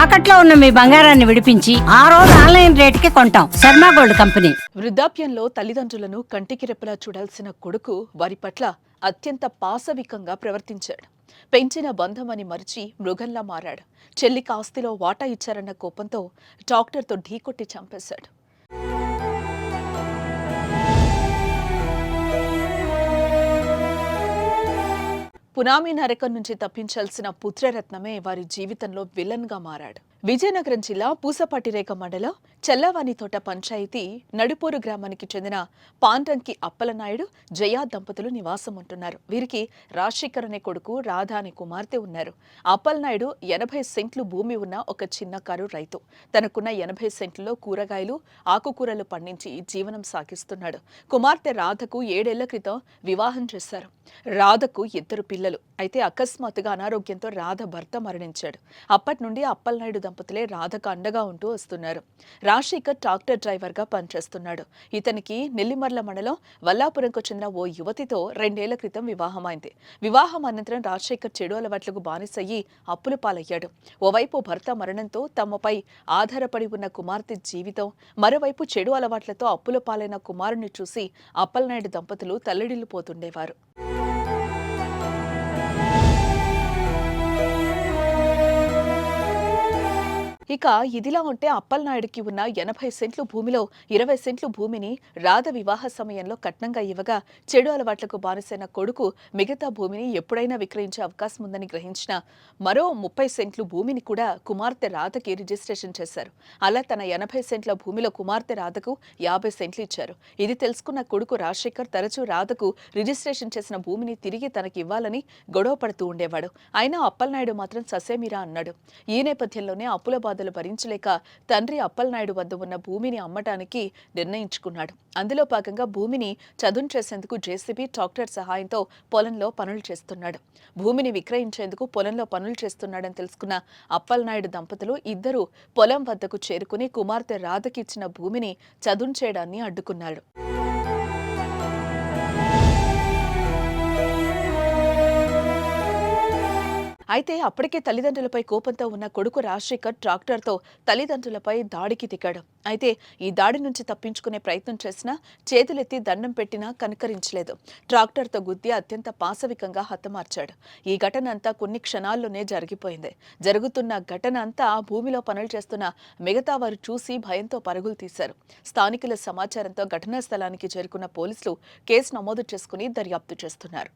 తాకట్లో ఉన్న మీ బంగారాన్ని విడిపించి ఆ రోజు ఆన్లైన్ రేటుకి కొంటాం. Sharma gold company. వృద్ధాప్యంలో తల్లిదండ్రులను కంటికి రెప్పలా చూడాల్సిన కొడుకు వారి పట్ల అత్యంత పాశవికంగా ప్రవర్తించాడు. పెంచిన బంధమని మరిచి మృగంలా మారాడు. చెల్లికి ఆస్తిలో వాటా ఇచ్చారన్న కోపంతో డాక్టర్తో ఢీకొట్టి చంపేశాడు. పునామి నరకం నుంచి తప్పించాల్సిన పుత్రరత్నమే వారి జీవితంలో విలన్ గా మారాడు. విజయనగరం జిల్లా పూసపాటిరేక మండలం చెల్లవానితోట పంచాయతీ నడుపూరు గ్రామానికి చెందిన పాండ్రంకి అప్పలనాయుడు జయా దంపతులు నివాసం ఉంటున్నారు. వీరికి రాజశేఖర్ అనే కొడుకు రాధా అనే కుమార్తె ఉన్నారు. అప్పలనాయుడు 80 సెంట్లు భూమి ఉన్న ఒక చిన్నకారు రైతు. తనకున్న 80 సెంట్లలో కూరగాయలు ఆకుకూరలు పండించి జీవనం సాగిస్తున్నాడు. కుమార్తె రాధకు 7 ఏళ్ల క్రితం వివాహం చేశారు. రాధకు 2 పిల్లలు. అయితే అకస్మాత్తుగా అనారోగ్యంతో రాధ భర్త మరణించాడు. అప్పటి నుండి అప్పలనాయుడు దంపతులే రాధకు అండగా ఉంటూ వస్తున్నారు. రాజశేఖర్ ట్రాక్టర్ డ్రైవర్ గా పనిచేస్తున్నాడు. ఇతనికి నెల్లిమర్ల మండలం వల్లాపురంకు చెందిన ఓ యువతితో 2 ఏళ్ల క్రితం వివాహమైంది. వివాహం అనంతరం రాజశేఖర్ చెడు అలవాట్లకు బానిసయ్యి అప్పుల పాలయ్యాడు. ఓవైపు భర్త మరణంతో తమపై ఆధారపడి ఉన్న కుమార్తె జీవితం, మరోవైపు చెడు అలవాట్లతో అప్పుల పాలైన కుమారుని చూసి అప్పలనాయుడు దంపతులు తల్లడిల్లిపోతుండేవారు. ఇక ఇదిలా ఉంటే అప్పలనాయుడికి ఉన్న 80 సెంట్లు భూమిలో 20 సెంట్లు భూమిని రాధ వివాహ సమయంలో కట్నంగా ఇవ్వగా చెడు అలవాట్లకు బానిసైన కొడుకు మిగతా భూమిని ఎప్పుడైనా విక్రయించే అవకాశం ఉందని గ్రహించిన మరో 30 సెంట్లు భూమిని కూడా కుమార్తె రాధకి రిజిస్ట్రేషన్ చేశారు. అలా తన 80 సెంట్ల భూమిలో కుమార్తె రాధకు 50 సెంట్లు ఇచ్చారు. ఇది తెలుసుకున్న కొడుకు రాజశేఖర్ తరచూ రాధకు రిజిస్ట్రేషన్ చేసిన భూమిని తిరిగి తనకి ఇవ్వాలని గొడవ పడుతూ ఉండేవాడు. అయినా అప్పలనాయుడు మాత్రం ససేమిరా అన్నాడు. ఈ నేపథ్యంలోనే అప్పుల బాధలు భరించలేక తండ్రి అప్పలనాయుడు వద్ద ఉన్న భూమిని అమ్మటానికి నిర్ణయించుకున్నాడు. అందులో భాగంగా భూమిని చదును చేసేందుకు జేసీబీ ట్రాక్టర్ సహాయంతో పొలంలో పనులు చేస్తున్నాడు. భూమిని విక్రయించేందుకు పొలంలో పనులు చేస్తున్నాడని తెలుసుకున్న అప్పలనాయుడు దంపతులు ఇద్దరు పొలం వద్దకు చేరుకుని కుమార్తె రాధకి ఇచ్చిన భూమిని చదును చేయడాన్ని అడ్డుకున్నాడు. అయితే అప్పటికే తల్లిదండ్రులపై కోపంతో ఉన్న కొడుకు రాజశేఖర్ ట్రాక్టర్తో తల్లిదండ్రులపై దాడికి దిగాడు. అయితే ఈ దాడి నుంచి తప్పించుకునే ప్రయత్నం చేసినా చేతులెత్తి దండం పెట్టినా కనికరించలేదు. ట్రాక్టర్తో గుద్ది అత్యంత పాశవికంగా హతమార్చాడు. ఈ ఘటన అంతా కొన్ని క్షణాల్లోనే జరిగిపోయింది. జరుగుతున్న ఘటన అంతా భూమిలో పనులు చేస్తున్న మిగతా వారు చూసి భయంతో పరుగులు తీశారు. స్థానికుల సమాచారంతో ఘటనా స్థలానికి చేరుకున్న పోలీసులు కేసు నమోదు చేసుకుని దర్యాప్తు చేస్తున్నారు.